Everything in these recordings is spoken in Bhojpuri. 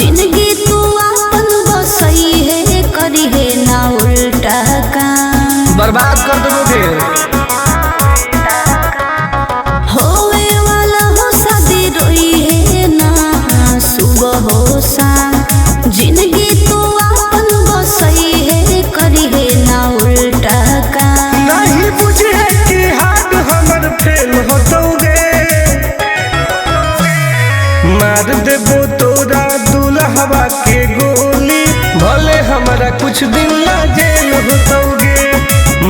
जिंदगी तू अपन बसई है करी है ना उल्टा काम बर्बाद कर दोगे। होवे वाला हो शादी रोई है ना सुबह हो शाम। जिंदगी तू अपन बसई है करी है ना उल्टा काम। नहीं बुझे कि हाथ हमर फेल होतोगे। मार देबो तोरा दुल्हवा के गोली भले हमारा कुछ दिन ना जेल होतोगे।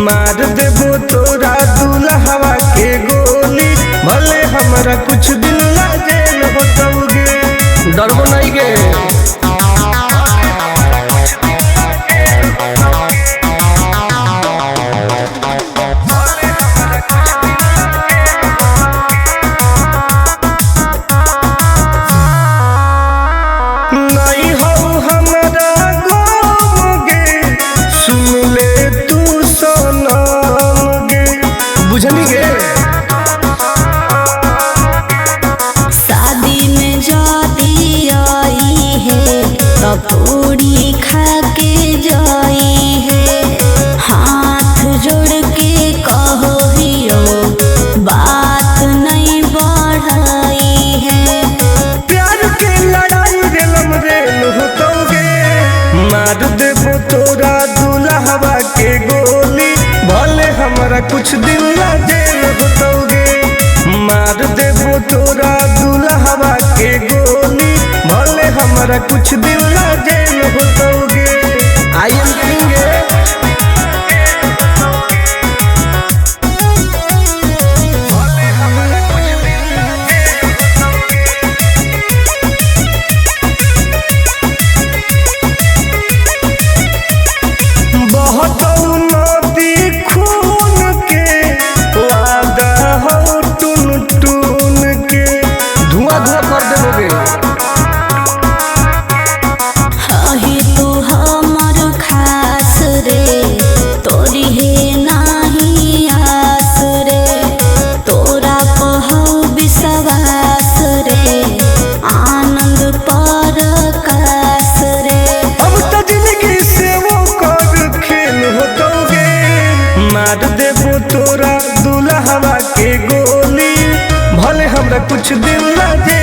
मार देबो तोरा दुल्हवा के गोली भले हमारा कुछ दिन ना जेल होतोगे। डरबो नहीं गे। बुझनी गे शादी में जाती आई है तो पूरी खा के जाई है। हाथ जोड़ के कहो हियो बात नहीं बढ़ाई है। प्यार के लड़ाई रेलम रेल होतोगे। मार देबो तोरा दुल्हवा के गोली भले हमारा कुछ दिन ना जेल होतोगे। मार देबो तोरा दुल्हवा के गोली भले हमारा कुछ दिन ना जेल होतोगे। आई एम किंग मार देबो तोरा दुल्हवा के गोली भले हमरा कुछ दिन ना जे